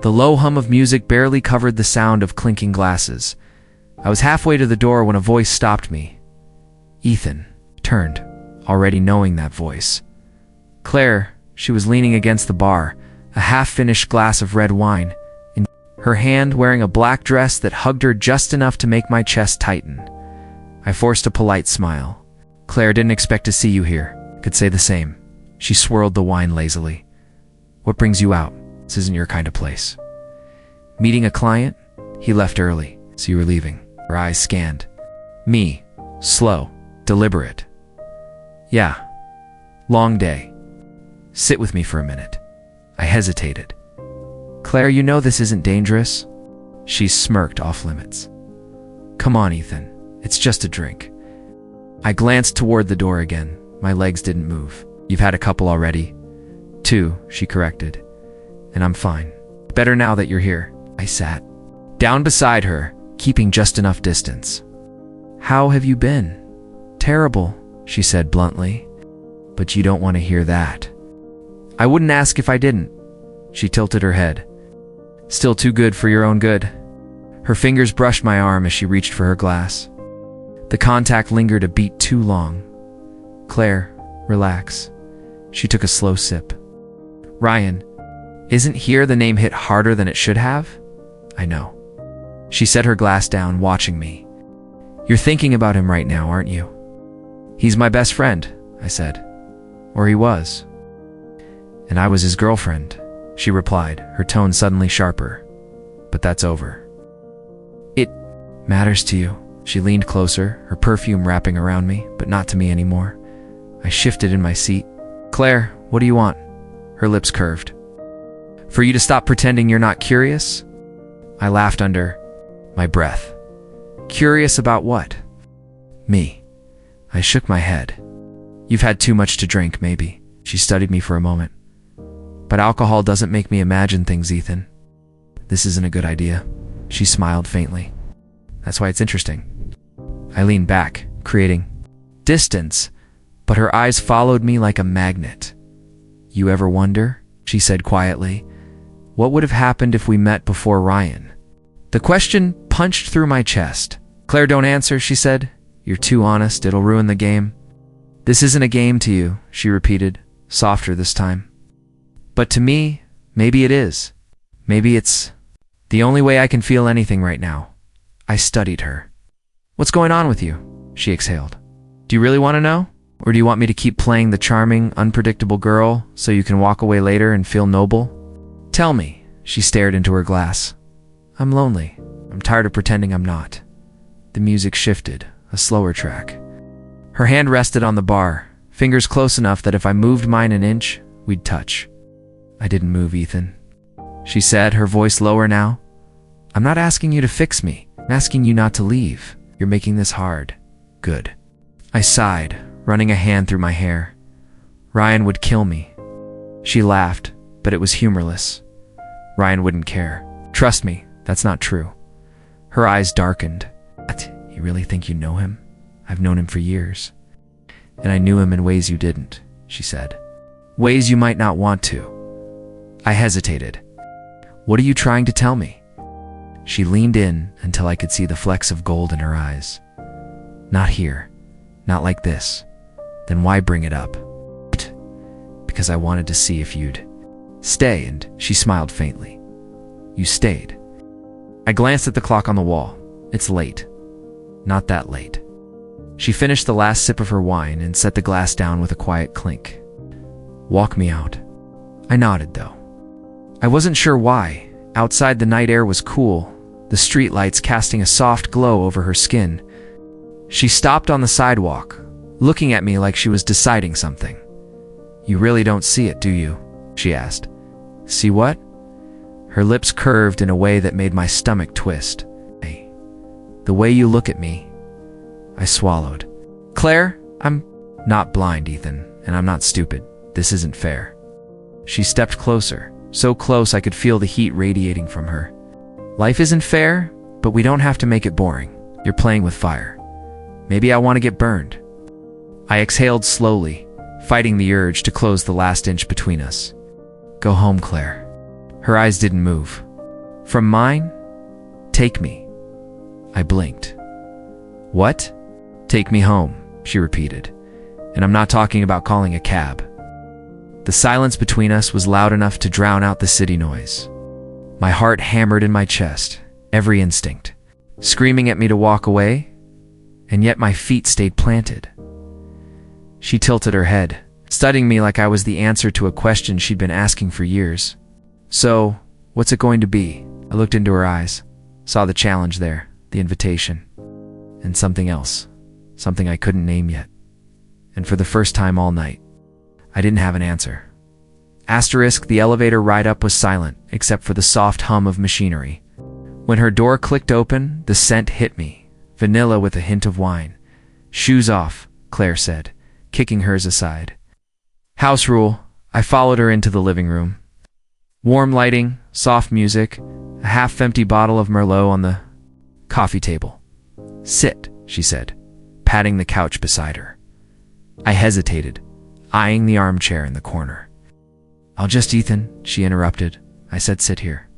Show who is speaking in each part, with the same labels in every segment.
Speaker 1: The low hum of music barely covered the sound of clinking glasses. I was halfway to the door when a voice stopped me. Ethan. Turned, already knowing that voice. Claire, she was leaning against the bar, a half-finished glass of red wine, in her hand wearing a black dress that hugged her just enough to make my chest tighten. I forced a polite smile. Claire, didn't expect to see you here. Could say the same. She swirled the wine lazily. What brings you out? This isn't your kind of place. Meeting a client? He left early, so you were leaving. Her eyes scanned. Me. Slow. Deliberate. Yeah. Long day. Sit with me for a minute. I hesitated. Claire, you know this isn't dangerous? She smirked off limits. Come on, Ethan. It's just a drink. I glanced toward the door again. My legs didn't move. You've had a couple already. 2, she corrected. And I'm fine. Better now that you're here. I sat down beside her, keeping just enough distance. How have you been? Terrible, she said bluntly. But you don't want to hear that. I wouldn't ask if I didn't. She tilted her head. Still too good for your own good. Her fingers brushed my arm as she reached for her glass. The contact lingered a beat too long. Claire, relax. She took a slow sip. Ryan, isn't here the name hit harder than it should have? I know. She set her glass down, watching me. You're thinking about him right now, aren't you? He's my best friend, I said. Or he was. And I was his girlfriend, she replied, her tone suddenly sharper. But that's over. It matters to you. She leaned closer, her perfume wrapping around me, but not to me anymore. I shifted in my seat. Claire, what do you want? Her lips curved. For you to stop pretending you're not curious? I laughed under my breath. Curious about what? Me. I shook my head. You've had too much to drink, maybe. She studied me for a moment. But alcohol doesn't make me imagine things, Ethan. This isn't a good idea. She smiled faintly. That's why it's interesting. I leaned back, creating distance, but her eyes followed me like a magnet. You ever wonder, she said quietly, what would have happened if we met before Ryan? The question punched through my chest. Claire, don't answer, she said. You're too honest, it'll ruin the game. This isn't a game to you, she repeated, softer this time. But to me, maybe it is. Maybe it's the only way I can feel anything right now. I studied her. What's going on with you? She exhaled. Do you really want to know? Or do you want me to keep playing the charming, unpredictable girl so you can walk away later and feel noble? Tell me, she stared into her glass. I'm lonely. I'm tired of pretending I'm not. The music shifted, a slower track. Her hand rested on the bar, fingers close enough that if I moved mine an inch, we'd touch. I didn't move, Ethan. She said, her voice lower now. I'm not asking you to fix me. I'm asking you not to leave. You're making this hard. Good. I sighed, running a hand through my hair. Ryan would kill me. She laughed, but it was humorless. Ryan wouldn't care. Trust me, that's not true. Her eyes darkened. What? You really think you know him? I've known him for years. And I knew him in ways you didn't, she said. Ways you might not want to. I hesitated. What are you trying to tell me? She leaned in until I could see the flecks of gold in her eyes. Not here. Not like this. Then why bring it up? Because I wanted to see if you'd stay, and she smiled faintly. You stayed. I glanced at the clock on the wall. It's late. Not that late. She finished the last sip of her wine and set the glass down with a quiet clink. Walk me out. I nodded, though. I wasn't sure why. Outside, the night air was cool, the streetlights casting a soft glow over her skin. She stopped on the sidewalk, looking at me like she was deciding something. You really don't see it, do you? She asked. See what? Her lips curved in a way that made my stomach twist. Hey, the way you look at me. I swallowed. Claire, I'm not blind, Ethan, and I'm not stupid. This isn't fair. She stepped closer, so close I could feel the heat radiating from her. Life isn't fair, but we don't have to make it boring. You're playing with fire. Maybe I want to get burned. I exhaled slowly, fighting the urge to close the last inch between us. Go home, Claire. Her eyes didn't move, From mine? Take me. I blinked. What? Take me home, she repeated. And I'm not talking about calling a cab. The silence between us was loud enough to drown out the city noise. My heart hammered in my chest, every instinct, screaming at me to walk away, and yet my feet stayed planted. She tilted her head, studying me like I was the answer to a question she'd been asking for years. So, what's it going to be? I looked into her eyes, saw the challenge there, the invitation, and something else, something I couldn't name yet. And for the first time all night, I didn't have an answer. Asterisk, the elevator ride up was silent, except for the soft hum of machinery. When her door clicked open, the scent hit me, vanilla with a hint of wine. Shoes off, Claire said, kicking hers aside. House rule. I followed her into the living room. Warm lighting, soft music, a half-empty bottle of Merlot on the coffee table. Sit, she said, patting the couch beside her. I hesitated, eyeing the armchair in the corner. I'll just, Ethan, she interrupted. I said sit here.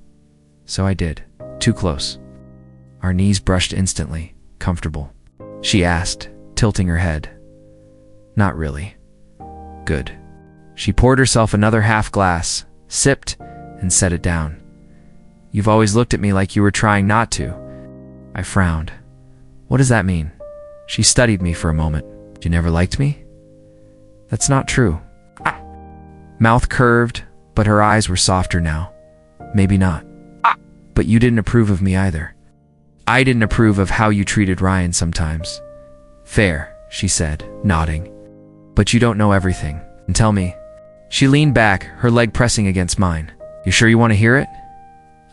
Speaker 1: So I did, too close. Our knees brushed instantly, comfortable. She asked, tilting her head. Not really. Good. She poured herself another half glass, sipped, and set it down. You've always looked at me like you were trying not to. I frowned. What does that mean? She studied me for a moment. You never liked me? That's not true. Mouth curved, but her eyes were softer now. Maybe not. But you didn't approve of me either. I didn't approve of how you treated Ryan sometimes. Fair, she said, nodding. But you don't know everything. And tell me. She leaned back, her leg pressing against mine. You sure you want to hear it?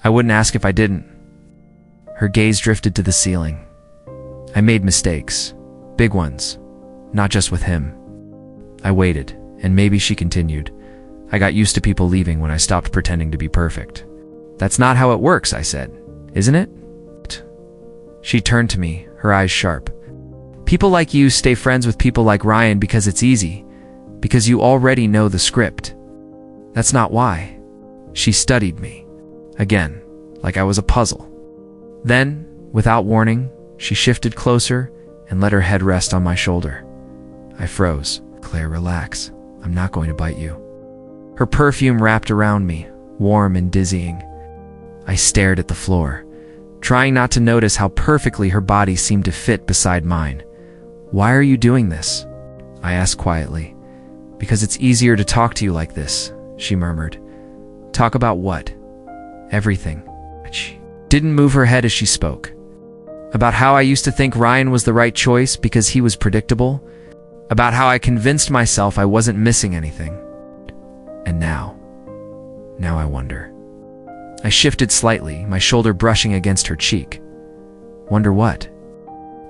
Speaker 1: I wouldn't ask if I didn't. Her gaze drifted to the ceiling. I made mistakes. Big ones. Not just with him. I waited, and maybe she continued. I got used to people leaving when I stopped pretending to be perfect. That's not how it works, I said. Isn't it? She turned to me, her eyes sharp. People like you stay friends with people like Ryan because it's easy. Because you already know the script. That's not why. She studied me. Again, like I was a puzzle. Then, without warning, she shifted closer and let her head rest on my shoulder. I froze. Claire, relax. I'm not going to bite you. Her perfume wrapped around me, warm and dizzying. I stared at the floor, trying not to notice how perfectly her body seemed to fit beside mine. Why are you doing this? I asked quietly. Because it's easier to talk to you like this, she murmured. Talk about what? Everything. She didn't move her head as she spoke. About how I used to think Ryan was the right choice because he was predictable. About how I convinced myself I wasn't missing anything. And now I wonder. I shifted slightly, my shoulder brushing against her cheek. Wonder what?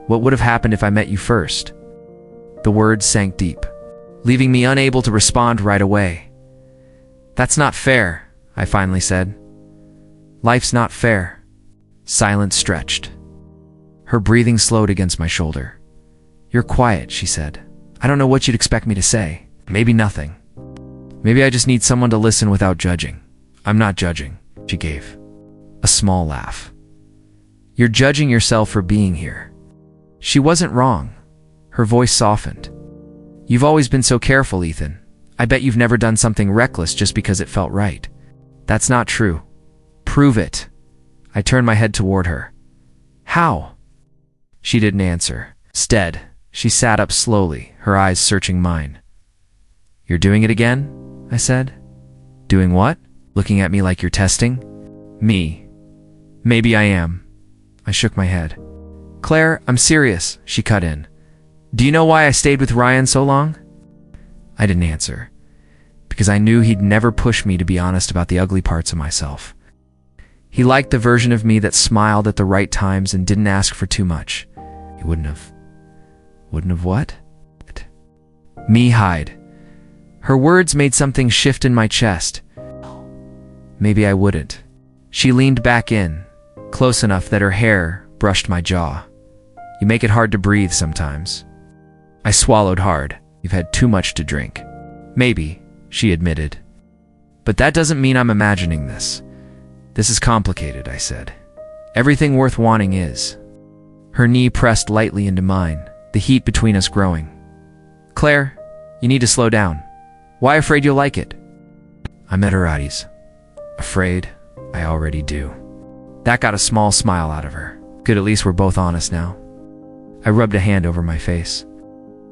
Speaker 1: What would have happened if I met you first? The words sank deep, leaving me unable to respond right away. That's not fair, I finally said. Life's not fair. Silence stretched. Her breathing slowed against my shoulder. You're quiet, she said. I don't know what you'd expect me to say. Maybe nothing. Maybe I just need someone to listen without judging. I'm not judging, she gave. A small laugh. You're judging yourself for being here. She wasn't wrong. Her voice softened. You've always been so careful, Ethan. I bet you've never done something reckless just because it felt right. That's not true. Prove it. I turned my head toward her. How? She didn't answer. Instead, she sat up slowly, her eyes searching mine. You're doing it again? I said. Doing what? Looking at me like you're testing? Me. Maybe I am. I shook my head. Claire, I'm serious, she cut in. Do you know why I stayed with Ryan so long? I didn't answer, because I knew he'd never push me to be honest about the ugly parts of myself. He liked the version of me that smiled at the right times and didn't ask for too much. He wouldn't have what? Me hide. Her words made something shift in my chest. Maybe I wouldn't. She leaned back in, close enough that her hair brushed my jaw. You make it hard to breathe sometimes. I swallowed hard. You've had too much to drink. Maybe, she admitted. But that doesn't mean I'm imagining this. This is complicated, I said. Everything worth wanting is. Her knee pressed lightly into mine, the heat between us growing. Claire, you need to slow down. Why afraid you'll like it? I'm at her eyes. Afraid? I already do. That got a small smile out of her. Good, at least we're both honest now. I rubbed a hand over my face.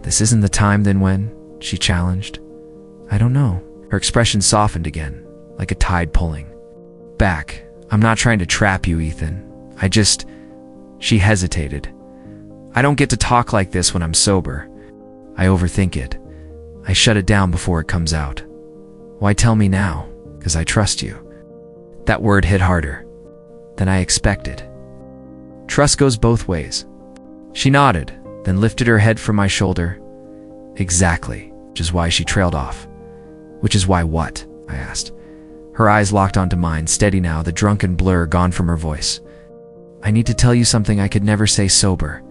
Speaker 1: This isn't the time then when? She challenged. I don't know. Her expression softened again, like a tide pulling. Back. I'm not trying to trap you, Ethan. She hesitated. I don't get to talk like this when I'm sober. I overthink it. I shut it down before it comes out. Why tell me now? 'Cause I trust you. That word hit harder than I expected. Trust goes both ways. She nodded, then lifted her head from my shoulder. Exactly, which is why she trailed off. Which is why what? I asked. Her eyes locked onto mine, steady now, the drunken blur gone from her voice. I need to tell you something I could never say sober.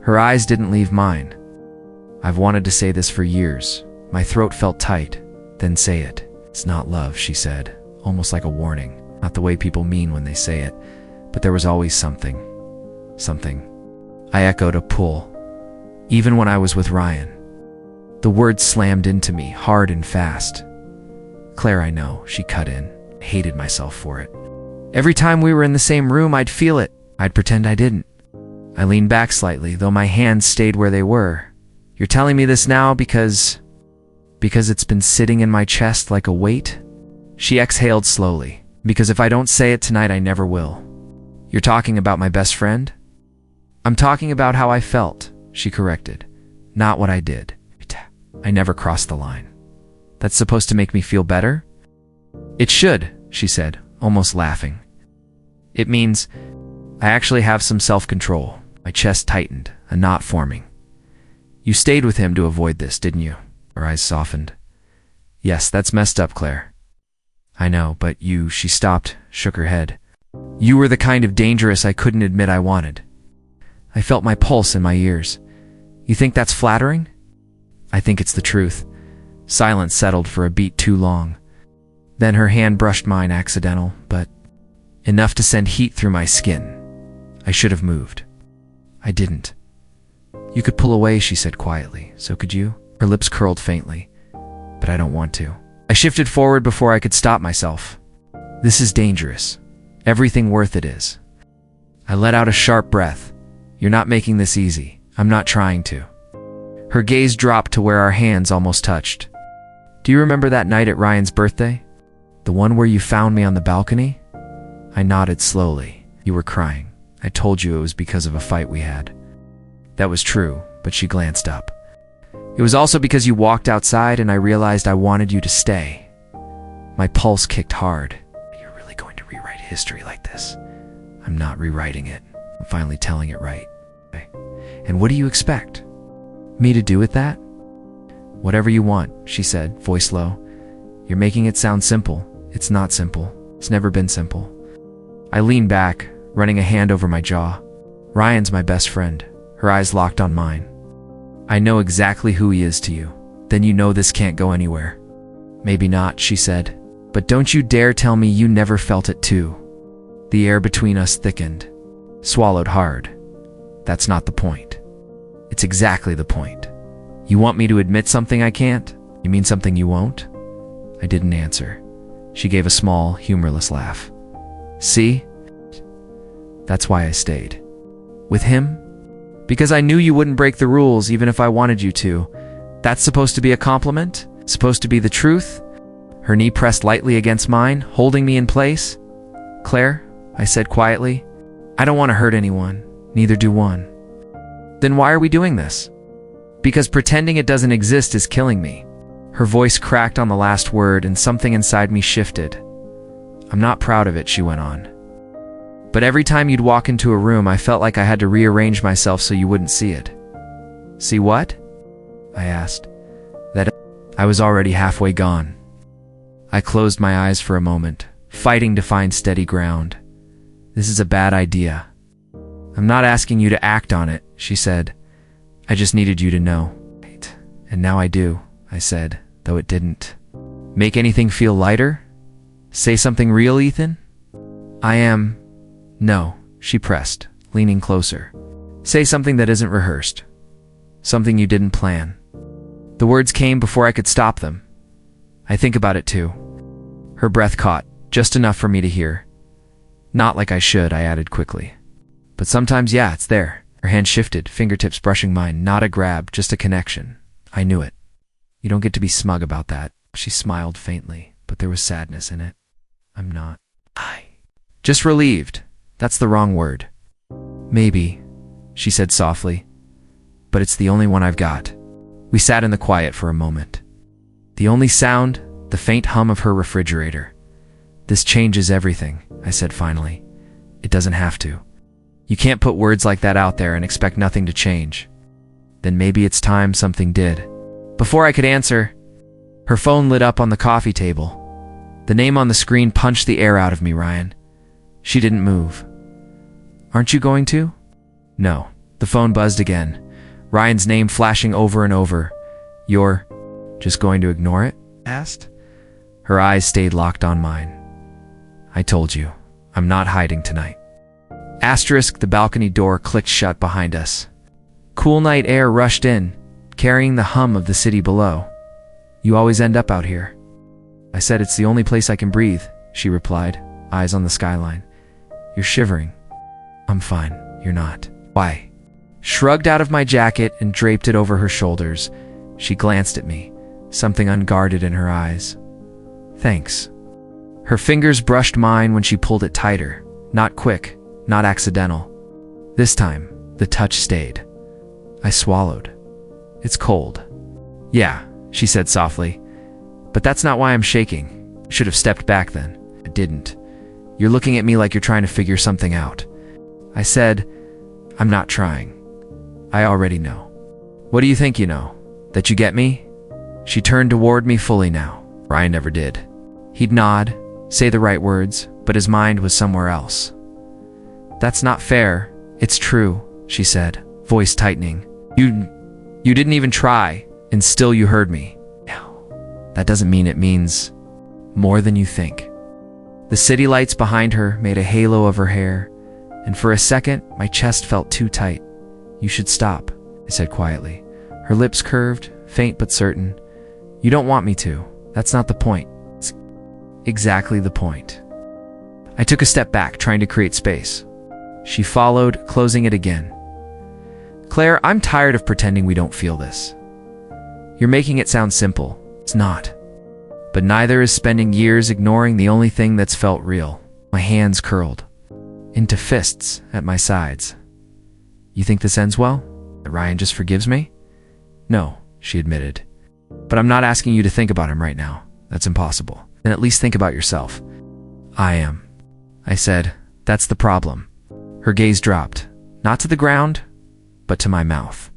Speaker 1: Her eyes didn't leave mine. I've wanted to say this for years. My throat felt tight. Then say it. It's not love, she said, almost like a warning. Not the way people mean when they say it, but there was always something. Something. I echoed a pull. Even when I was with Ryan. The words slammed into me, hard and fast. Claire, I know, she cut in. I hated myself for it. Every time we were in the same room, I'd feel it. I'd pretend I didn't. I leaned back slightly, though my hands stayed where they were. You're telling me this now because it's been sitting in my chest like a weight? She exhaled slowly. Because if I don't say it tonight, I never will. You're talking about my best friend? I'm talking about how I felt, she corrected. Not what I did. I never crossed the line. That's supposed to make me feel better? It should, she said, almost laughing. It means I actually have some self-control. My chest tightened, a knot forming. You stayed with him to avoid this, didn't you? Her eyes softened. Yes, that's messed up, Claire. I know, but she stopped, shook her head. You were the kind of dangerous I couldn't admit I wanted. I felt my pulse in my ears. You think that's flattering? I think it's the truth. Silence settled for a beat too long. Then her hand brushed mine, accidental, but enough to send heat through my skin. I should have moved. I didn't. You could pull away, she said quietly. So could you? Her lips curled faintly. But I don't want to. I shifted forward before I could stop myself. This is dangerous. Everything worth it is. I let out a sharp breath. You're not making this easy. I'm not trying to. Her gaze dropped to where our hands almost touched. Do you remember that night at Ryan's birthday? The one where you found me on the balcony? I nodded slowly. You were crying. I told you it was because of a fight we had. That was true, but she glanced up. It was also because you walked outside and I realized I wanted you to stay. My pulse kicked hard. You're really going to rewrite history like this? I'm not rewriting it. I'm finally telling it right. And what do you expect? Me to do with that? Whatever you want, she said, voice low. You're making it sound simple. It's not simple. It's never been simple. I leaned back, running a hand over my jaw. Ryan's my best friend. Her eyes locked on mine. I know exactly who he is to you. Then you know this can't go anywhere. Maybe not, she said. But don't you dare tell me you never felt it too. The air between us thickened. Swallowed hard. That's not the point. It's exactly the point. You want me to admit something I can't? You mean something you won't? I didn't answer. She gave a small, humorless laugh. See? That's why I stayed. With him? Because I knew you wouldn't break the rules even if I wanted you to. That's supposed to be a compliment? Supposed to be the truth? Her knee pressed lightly against mine, holding me in place. Claire, I said quietly, I don't want to hurt anyone. Neither do one. Then why are we doing this? Because pretending it doesn't exist is killing me. Her voice cracked on the last word and something inside me shifted. I'm not proud of it, she went on. But every time you'd walk into a room, I felt like I had to rearrange myself so you wouldn't see it. See what? I asked. That I was already halfway gone. I closed my eyes for a moment, fighting to find steady ground. This is a bad idea. I'm not asking you to act on it, she said. I just needed you to know. And now I do, I said, though it didn't. Make anything feel lighter? Say something real, Ethan? No, she pressed, leaning closer. Say something that isn't rehearsed. Something you didn't plan. The words came before I could stop them. I think about it too. Her breath caught, just enough for me to hear. Not like I should, I added quickly. But sometimes, yeah, it's there. Her hand shifted, fingertips brushing mine, not a grab, just a connection. I knew it. You don't get to be smug about that. She smiled faintly, but there was sadness in it. I'm not. Just relieved. That's the wrong word. Maybe, she said softly, but it's the only one I've got. We sat in the quiet for a moment. The only sound, the faint hum of her refrigerator. This changes everything, I said finally. It doesn't have to. You can't put words like that out there and expect nothing to change. Then maybe it's time something did. Before I could answer, her phone lit up on the coffee table. The name on the screen punched the air out of me, Ryan. She didn't move. Aren't you going to? No. The phone buzzed again. Ryan's name flashing over and over. You're just going to ignore it? Asked. Her eyes stayed locked on mine. I told you, I'm not hiding tonight. Asterisk, the balcony door clicked shut behind us. Cool night air rushed in, carrying the hum of the city below. You always end up out here. I said it's the only place I can breathe, she replied, eyes on the skyline. You're shivering. I'm fine, you're not. Why? Shrugged out of my jacket and draped it over her shoulders. She glanced at me, something unguarded in her eyes. Thanks. Her fingers brushed mine when she pulled it tighter. Not quick, not accidental. This time, the touch stayed. I swallowed. It's cold. Yeah, she said softly. But that's not why I'm shaking. Should have stepped back then. I didn't. You're looking at me like you're trying to figure something out. I said, I'm not trying. I already know. What do you think you know? That you get me? She turned toward me fully now. Ryan never did. He'd nod, say the right words, but his mind was somewhere else. That's not fair. It's true, she said, voice tightening. You didn't even try, and still you heard me. No, that doesn't mean it means more than you think. The city lights behind her made a halo of her hair, and for a second, my chest felt too tight. You should stop, I said quietly. Her lips curved, faint but certain. You don't want me to. That's not the point. It's exactly the point. I took a step back, trying to create space. She followed, closing it again. Claire, I'm tired of pretending we don't feel this. You're making it sound simple. It's not. But neither is spending years ignoring the only thing that's felt real. My hands curled into fists at my sides. You think this ends well? That Ryan just forgives me? No, she admitted. But I'm not asking you to think about him right now. That's impossible. Then at least think about yourself. I am. I said, that's the problem. Her gaze dropped, not to the ground, but to my mouth.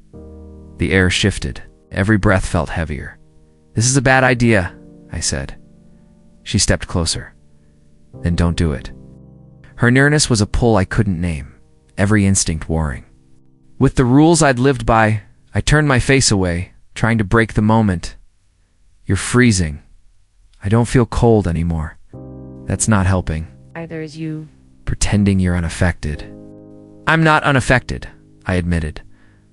Speaker 1: The air shifted. Every breath felt heavier. This is a bad idea, I said. She stepped closer. Then don't do it. Her nearness was a pull I couldn't name, every instinct warring. With the rules I'd lived by, I turned my face away, trying to break the moment. You're freezing. I don't feel cold anymore. That's not helping.
Speaker 2: Either is you.
Speaker 1: Pretending you're unaffected. I'm not unaffected, I admitted.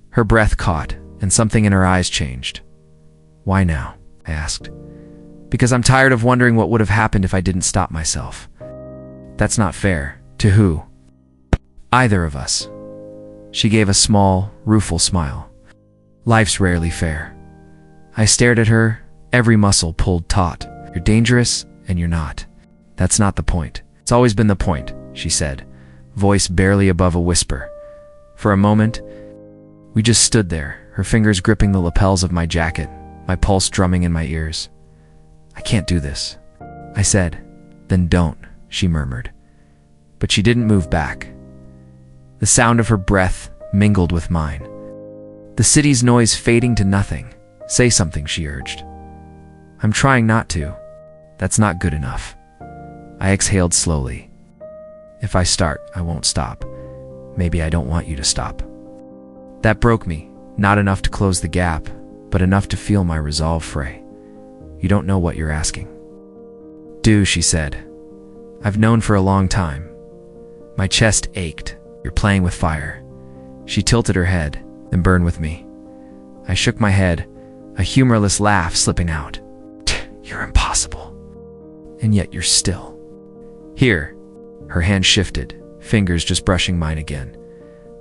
Speaker 1: Her breath caught, and something in her eyes changed. Why now? I asked. Because I'm tired of wondering what would have happened if I didn't stop myself. That's not fair. To who? Either of us. She gave a small, rueful smile. Life's rarely fair. I stared at her, every muscle pulled taut. You're dangerous, and you're not. That's not the point. It's always been the point, she said, voice barely above a whisper. For a moment, we just stood there, her fingers gripping the lapels of my jacket, my pulse drumming in my ears. I can't do this, I said. Then don't, she murmured. But she didn't move back. The sound of her breath mingled with mine. The city's noise fading to nothing. Say something, she urged. I'm trying not to. That's not good enough. I exhaled slowly. If I start, I won't stop. Maybe I don't want you to stop. That broke me, not enough to close the gap, but enough to feel my resolve fray. You don't know what you're asking. Do, she said. I've known for a long time. My chest ached. You're playing with fire. She tilted her head, then burned with me. I shook my head, a humorless laugh slipping out. You're impossible. And yet you're still. Here. Her hand shifted, fingers just brushing mine again.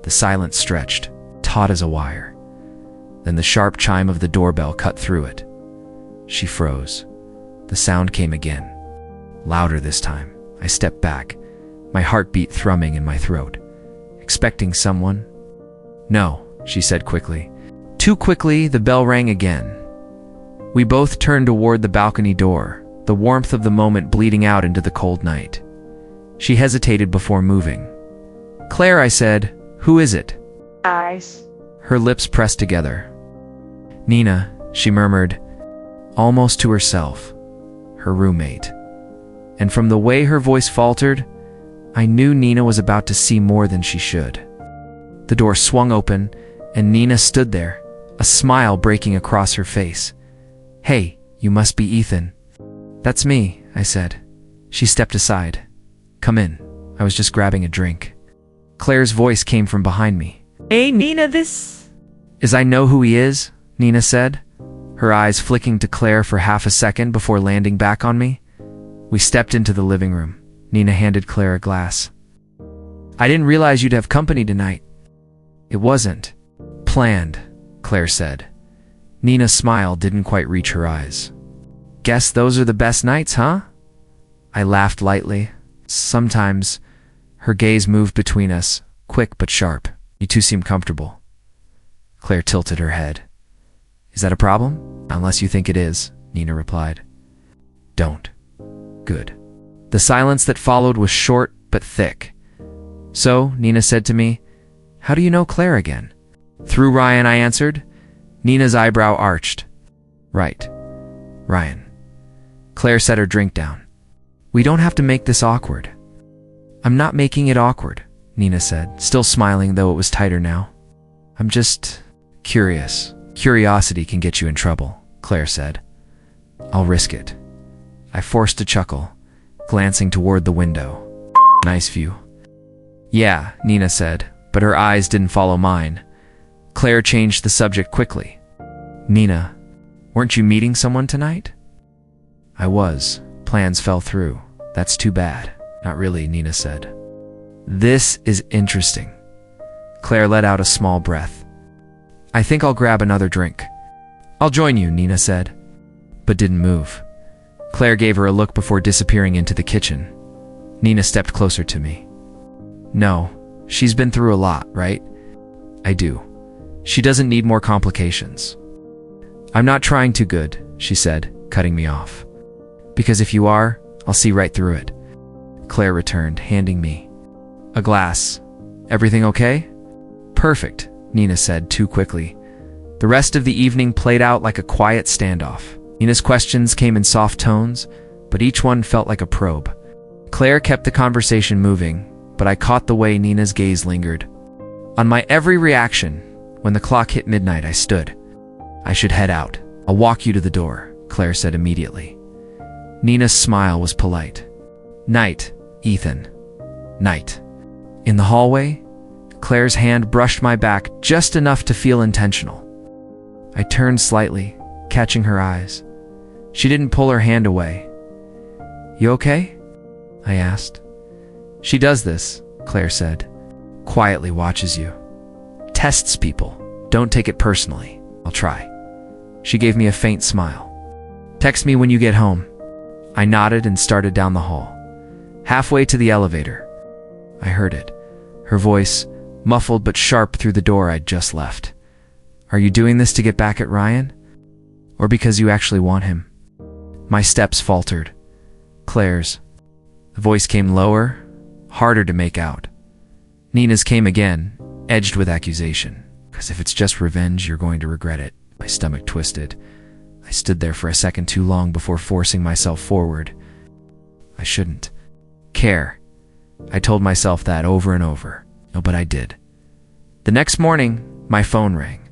Speaker 1: The silence stretched, taut as a wire. Then the sharp chime of the doorbell cut through it. She froze. The sound came again. Louder this time. I stepped back, my heartbeat thrumming in my throat. Expecting someone? No, she said quickly. Too quickly, the bell rang again. We both turned toward the balcony door, the warmth of the moment bleeding out into the cold night. She hesitated before moving. Claire, I said, who is it?
Speaker 2: Eyes.
Speaker 1: Her lips pressed together. Nina, she murmured, almost to herself, her roommate. And from the way her voice faltered, I knew Nina was about to see more than she should. The door swung open, and Nina stood there, a smile breaking across her face. Hey, you must be Ethan. That's me, I said. She stepped aside. Come in. I was just grabbing a drink. Claire's voice came from behind me.
Speaker 2: Hey, Nina, this...
Speaker 1: I know who he is, Nina said, her eyes flicking to Claire for half a second before landing back on me. We stepped into the living room. Nina handed Claire a glass. I didn't realize you'd have company tonight. It wasn't planned, Claire said. Nina's smile didn't quite reach her eyes. Guess those are the best nights, huh? I laughed lightly. Sometimes. Her gaze moved between us, quick but sharp. You two seem comfortable. Claire tilted her head. Is that a problem? Unless you think it is, Nina replied. Don't. Good. The silence that followed was short but thick. So, Nina said to me, how do you know Claire again? Through Ryan, I answered. Nina's eyebrow arched. Right. Ryan. Claire set her drink down. We don't have to make this awkward. I'm not making it awkward, Nina said, still smiling though it was tighter now. I'm just curious. Curiosity can get you in trouble, Claire said. I'll risk it. I forced a chuckle, glancing toward the window. Nice view. Yeah, Nina said, but her eyes didn't follow mine. Claire changed the subject quickly. Nina, weren't you meeting someone tonight? I was. Plans fell through. That's too bad. Not really, Nina said. This is interesting. Claire let out a small breath. I think I'll grab another drink. I'll join you, Nina said, but didn't move. Claire gave her a look before disappearing into the kitchen. Nina stepped closer to me. No, she's been through a lot, right? I do. She doesn't need more complications. I'm not trying too good, she said, cutting me off. Because if you are, I'll see right through it. Claire returned, handing me a glass. Everything okay? Perfect, Nina said too quickly. The rest of the evening played out like a quiet standoff. Nina's questions came in soft tones, but each one felt like a probe. Claire kept the conversation moving, but I caught the way Nina's gaze lingered. On my every reaction, when the clock hit midnight, I stood. I should head out. I'll walk you to the door, Claire said immediately. Nina's smile was polite. Night, Ethan. Night. In the hallway, Claire's hand brushed my back just enough to feel intentional. I turned slightly, catching her eyes. She didn't pull her hand away. You okay? I asked. She does this, Claire said. Quietly watches you. Tests people. Don't take it personally. I'll try. She gave me a faint smile. Text me when you get home. I nodded and started down the hall. Halfway to the elevator, I heard it. Her voice, muffled but sharp through the door I'd just left. Are you doing this to get back at Ryan? Or because you actually want him? My steps faltered. Claire's. The voice came lower, harder to make out. Nina's came again, edged with accusation. Because if it's just revenge, you're going to regret it. My stomach twisted. I stood there for a second too long before forcing myself forward. I shouldn't care. I told myself that over and over. No, but I did. The next morning, my phone rang.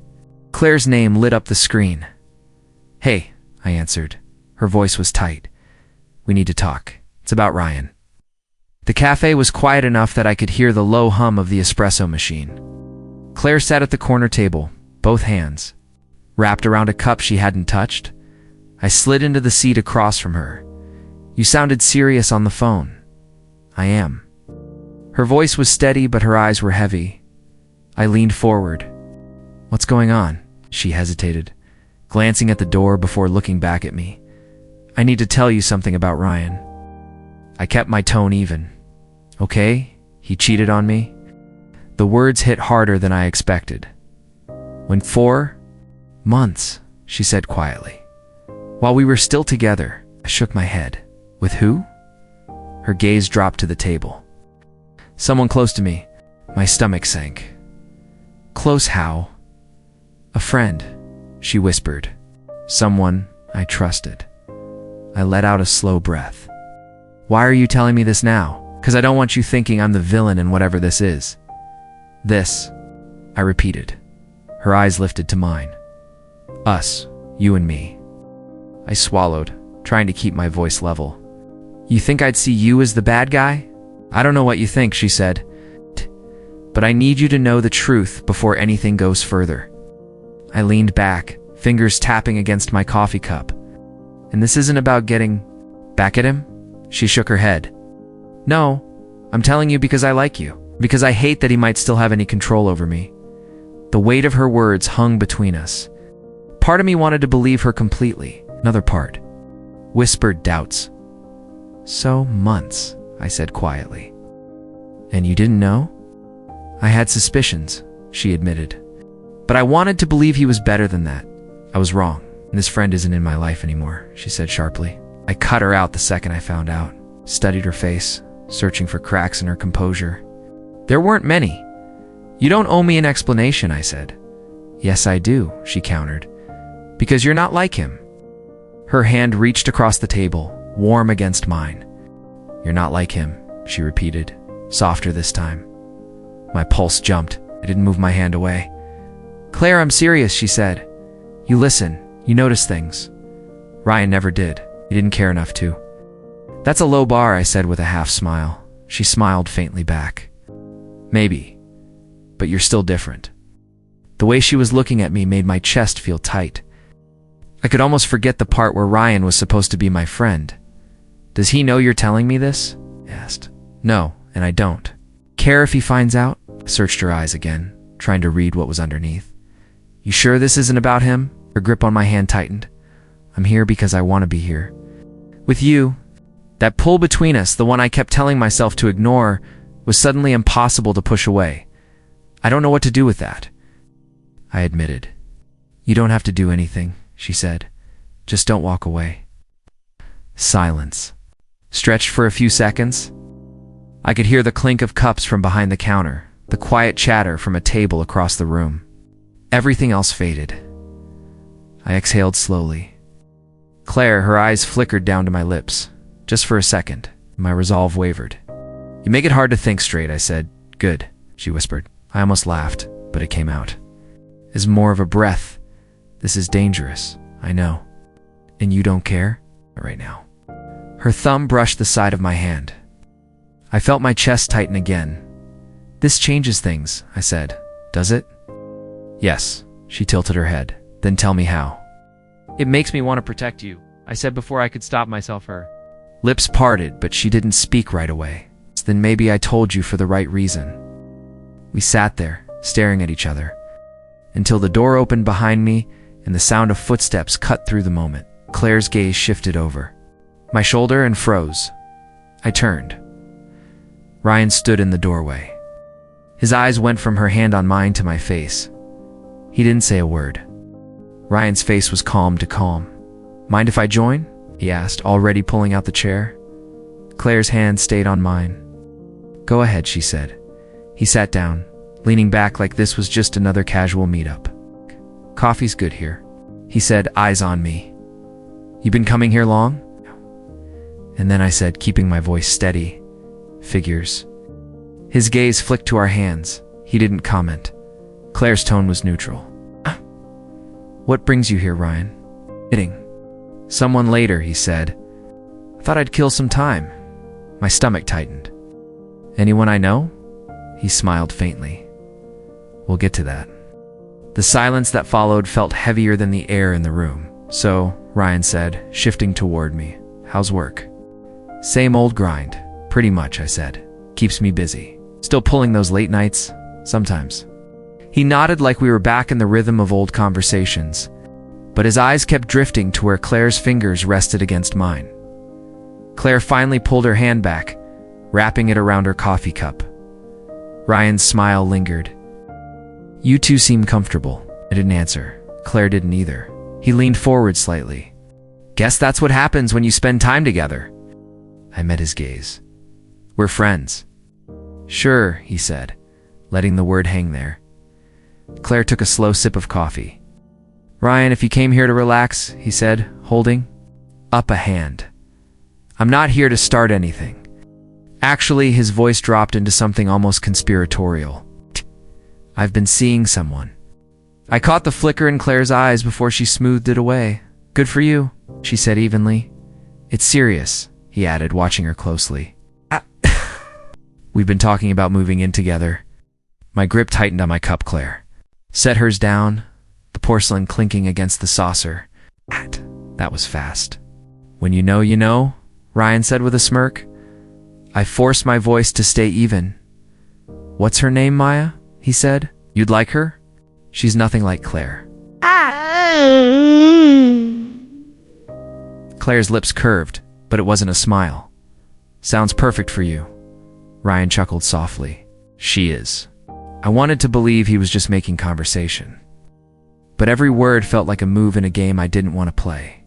Speaker 1: Claire's name lit up the screen. Hey, I answered. Her voice was tight. "We need to talk. It's about Ryan." The cafe was quiet enough that I could hear the low hum of the espresso machine. Claire sat at the corner table, both hands wrapped around a cup she hadn't touched. I slid into the seat across from her. "You sounded serious on the phone." "I am." Her voice was steady, but her eyes were heavy. I leaned forward. "What's going on?" She hesitated, glancing at the door before looking back at me. "I need to tell you something about Ryan." I kept my tone even. "Okay, he cheated on me." The words hit harder than I expected. "When 4 months, she said quietly. "While we were still together." I shook my head. "With who?" Her gaze dropped to the table. "Someone close to me." My stomach sank. "Close how?" "A friend," she whispered. "Someone I trusted." I let out a slow breath. "Why are you telling me this now?" "'Cause I don't want you thinking I'm the villain in whatever this is." "This," I repeated. Her eyes lifted to mine. "Us, you and me." I swallowed, trying to keep my voice level. "You think I'd see you as the bad guy?" "I don't know what you think," she said. "But I need you to know the truth before anything goes further." I leaned back, fingers tapping against my coffee cup. "And this isn't about getting back at him?" She shook her head. "No, I'm telling you because I like you, because I hate that he might still have any control over me." The weight of her words hung between us. Part of me wanted to believe her completely. Another part whispered doubts. "So months," I said quietly. "And you didn't know?" "I had suspicions," she admitted. "But I wanted to believe he was better than that." "I was wrong. This friend isn't in my life anymore," she said sharply. I cut her out the second I found out, studied her face, searching for cracks in her composure. "There weren't many." "You don't owe me an explanation," I said. "Yes, I do," she countered. "Because you're not like him." Her hand reached across the table, warm against mine. "You're not like him," she repeated, softer this time. My pulse jumped. I didn't move my hand away. "Claire, I'm serious," she said. "You listen. You notice things. Ryan never did. He didn't care enough to." "That's a low bar," I said with a half smile. She smiled faintly back. "Maybe. But you're still different." The way she was looking at me made my chest feel tight. I could almost forget the part where Ryan was supposed to be my friend. "Does he know you're telling me this?" I asked. "No, and I don't." "Care if he finds out?" I searched her eyes again, trying to read what was underneath. "You sure this isn't about him?" Her grip on my hand tightened. "I'm here because I want to be here. With you." That pull between us, the one I kept telling myself to ignore, was suddenly impossible to push away. "I don't know what to do with that," I admitted. "You don't have to do anything," she said. "Just don't walk away." Silence. Stretched for a few seconds. I could hear the clink of cups from behind the counter, the quiet chatter from a table across the room. Everything else faded. I exhaled slowly. Claire, her eyes flickered down to my lips. Just for a second, my resolve wavered. "You make it hard to think straight," I said. "Good," she whispered. I almost laughed, but it came out. As more of a breath. "This is dangerous, I know. And you don't care?" "Right now." Her thumb brushed the side of my hand. I felt my chest tighten again. "This changes things," I said. "Does it?" "Yes," she tilted her head. "Then tell me how." "It makes me want to protect you," I said before I could stop myself. Her lips parted, but she didn't speak right away. "Then maybe I told you for the right reason." We sat there, staring at each other, until the door opened behind me and the sound of footsteps cut through the moment. Claire's gaze shifted over my shoulder and froze. I turned. Ryan stood in the doorway. His eyes went from her hand on mine to my face. He didn't say a word. Ryan's face was calm to calm. "Mind if I join?" he asked, already pulling out the chair. Claire's hand stayed on mine. "Go ahead," she said. He sat down, leaning back like this was just another casual meetup. "Coffee's good here," he said, eyes on me. "You been coming here long?" And then I said, keeping my voice steady, "Figures." His gaze flicked to our hands. He didn't comment. Claire's tone was neutral. "What brings you here, Ryan?" "Knitting." Someone later, he said. I thought I'd kill some time. My stomach tightened. Anyone I know? He smiled faintly. We'll get to that. The silence that followed felt heavier than the air in the room. So, Ryan said, shifting toward me. How's work? Same old grind. Pretty much, I said. Keeps me busy. Still pulling those late nights? Sometimes. He nodded like we were back in the rhythm of old conversations, but his eyes kept drifting to where Claire's fingers rested against mine. Claire finally pulled her hand back, wrapping it around her coffee cup. Ryan's smile lingered. You two seem comfortable. I didn't answer. Claire didn't either. He leaned forward slightly. Guess that's what happens when you spend time together. I met his gaze. We're friends. Sure, he said, letting the word hang there. Claire took a slow sip of coffee. Ryan, if you came here to relax, he said, holding up a hand. I'm not here to start anything. Actually, his voice dropped into something almost conspiratorial. I've been seeing someone. I caught the flicker in Claire's eyes before she smoothed it away. Good for you, she said evenly. It's serious, he added, watching her closely. We've been talking about moving in together. My grip tightened on my cup, Claire. Set hers down, the porcelain clinking against the saucer. That was fast. When you know, Ryan said with a smirk. I forced my voice to stay even. What's her name, Maya? He said. You'd like her? She's nothing like Claire. Claire's lips curved, but it wasn't a smile. Sounds perfect for you. Ryan chuckled softly. She is. I wanted to believe he was just making conversation. But every word felt like a move in a game I didn't want to play.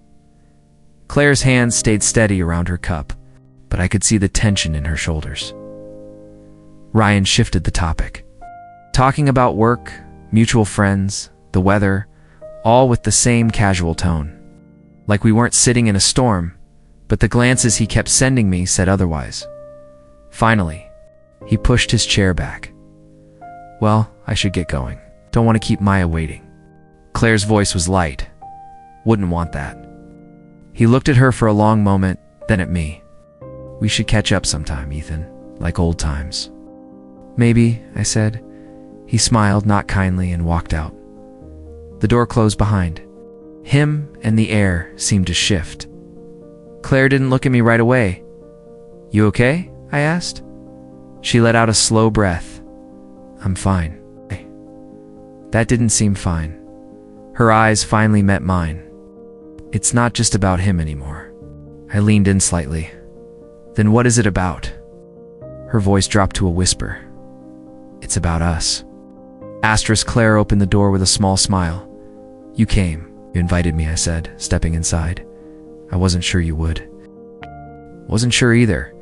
Speaker 1: Claire's hands stayed steady around her cup, but I could see the tension in her shoulders. Ryan shifted the topic. Talking about work, mutual friends, the weather, all with the same casual tone. Like we weren't sitting in a storm, but the glances he kept sending me said otherwise. Finally, he pushed his chair back. Well, I should get going. Don't want to keep Maya waiting. Claire's voice was light. Wouldn't want that. He looked at her for a long moment, then at me. We should catch up sometime, Ethan, like old times. Maybe, I said. He smiled, not kindly, and walked out. The door closed behind him, and the air seemed to shift. Claire didn't look at me right away. You okay? I asked. She let out a slow breath. I'm fine. That didn't seem fine. Her eyes finally met mine. It's not just about him anymore. I leaned in slightly. Then what is it about? Her voice dropped to a whisper. It's about us. Claire opened the door with a small smile. You came. You invited me, I said, stepping inside. I wasn't sure you would. Wasn't sure either.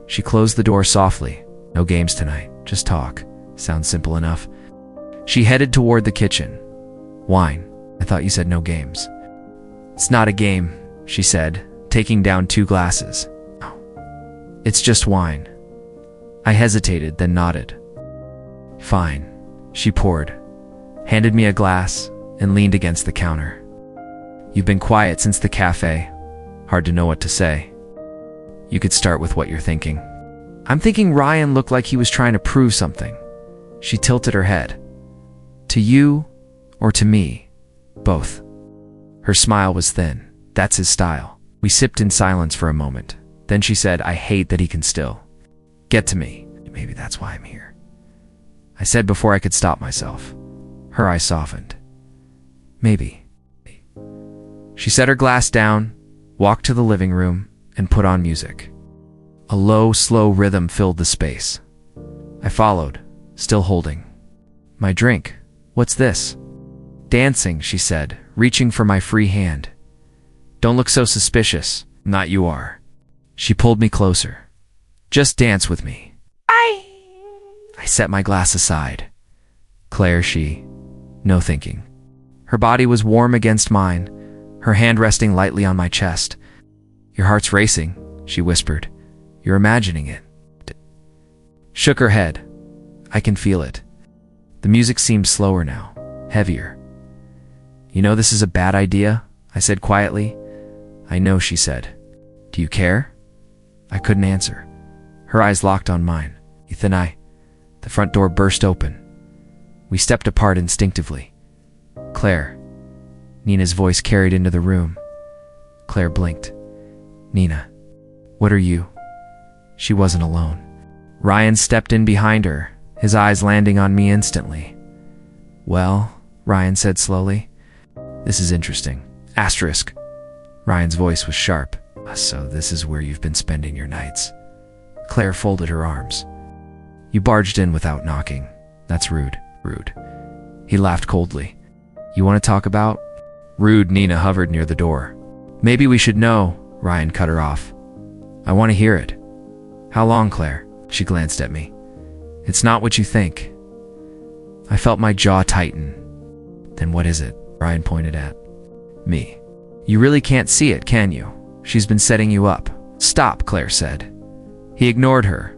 Speaker 1: She closed the door softly. No games tonight, just talk. Sounds simple enough. She headed toward the kitchen. Wine. I thought you said no games. It's not a game, she said, taking down 2 glasses. It's just wine. I hesitated, then nodded. Fine. She poured, handed me a glass, and leaned against the counter. You've been quiet since the cafe. Hard to know what to say. You could start with what you're thinking. I'm thinking Ryan looked like he was trying to prove something. She tilted her head. To you or to me? Both. Her smile was thin. That's his style. We sipped in silence for a moment. Then she said, I hate that he can still get to me. Maybe that's why I'm here. I said before I could stop myself. Her eyes softened. Maybe. She set her glass down, walked to the living room, and put on music. A low, slow rhythm filled the space. I followed, still holding. My drink. What's this? Dancing, she said, reaching for my free hand. Don't look so suspicious. Not you are. She pulled me closer. Just dance with me. I set my glass aside. Claire, no thinking. Her body was warm against mine, her hand resting lightly on my chest. Your heart's racing, she whispered. You're imagining it. Shook her head. I can feel it. The music seemed slower now, heavier. You know this is a bad idea, I said quietly. I know, she said. Do you care? I couldn't answer. Her eyes locked on mine. Ethan, The front door burst open. We stepped apart instinctively. Claire. Nina's voice carried into the room. Claire blinked. Nina, what are you? She wasn't alone. Ryan stepped in behind her, his eyes landing on me instantly. Well, Ryan said slowly, this is interesting. Asterisk. Ryan's voice was sharp. So this is where you've been spending your nights. Claire folded her arms. You barged in without knocking. That's rude. Rude. He laughed coldly. You want to talk about? Rude. Nina hovered near the door. Maybe we should know. Ryan cut her off. I want to hear it. How long, Claire? She glanced at me. It's not what you think. I felt my jaw tighten. Then what is it? Ryan pointed at me. You really can't see it, can you? She's been setting you up. Stop, Claire said. He ignored her.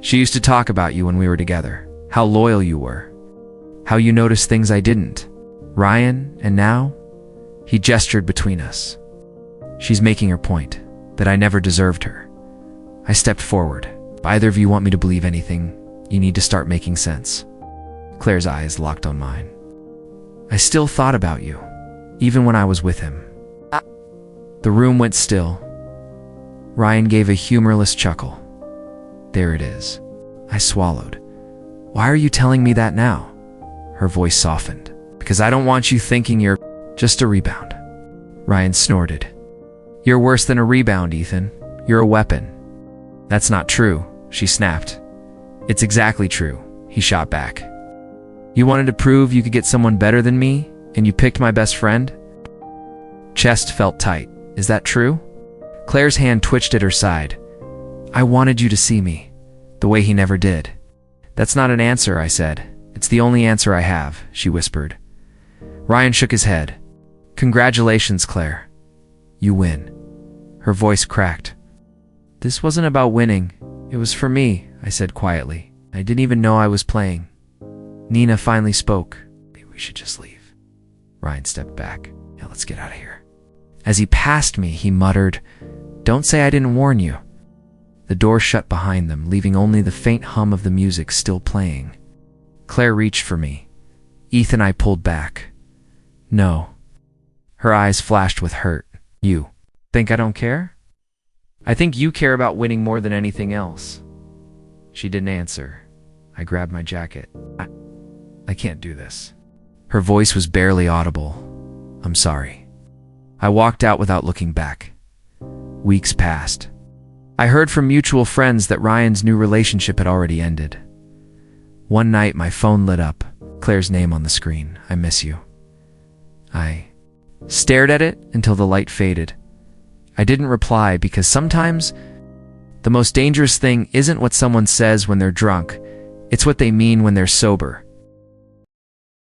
Speaker 1: She used to talk about you when we were together. How loyal you were. How you noticed things I didn't. Ryan, and now? He gestured between us. She's making her point, that I never deserved her. I stepped forward. If either of you want me to believe anything, you need to start making sense. Claire's eyes locked on mine. I still thought about you, even when I was with him. The room went still. Ryan gave a humorless chuckle. There it is. I swallowed. Why are you telling me that now? Her voice softened. Because I don't want you thinking you're just a rebound. Ryan snorted. You're worse than a rebound, Ethan. You're a weapon. That's not true, she snapped. It's exactly true, he shot back. You wanted to prove you could get someone better than me, and you picked my best friend? Chest felt tight. Is that true? Claire's hand twitched at her side. I wanted you to see me, the way he never did. That's not an answer, I said. It's the only answer I have, she whispered. Ryan shook his head. Congratulations, Claire. You win. Her voice cracked. This wasn't about winning. It was for me, I said quietly. I didn't even know I was playing. Nina finally spoke. Maybe we should just leave. Ryan stepped back. Now let's get out of here. As he passed me, he muttered, Don't say I didn't warn you. The door shut behind them, leaving only the faint hum of the music still playing. Claire reached for me. Ethan, I pulled back. No. Her eyes flashed with hurt. You think I don't care? I think you care about winning more than anything else. She didn't answer. I grabbed my jacket. I can't do this. Her voice was barely audible. I'm sorry. I walked out without looking back. Weeks passed. I heard from mutual friends that Ryan's new relationship had already ended. One night, my phone lit up. Claire's name on the screen. I miss you. I stared at it until the light faded. I didn't reply because sometimes the most dangerous thing isn't what someone says when they're drunk. It's what they mean when they're sober.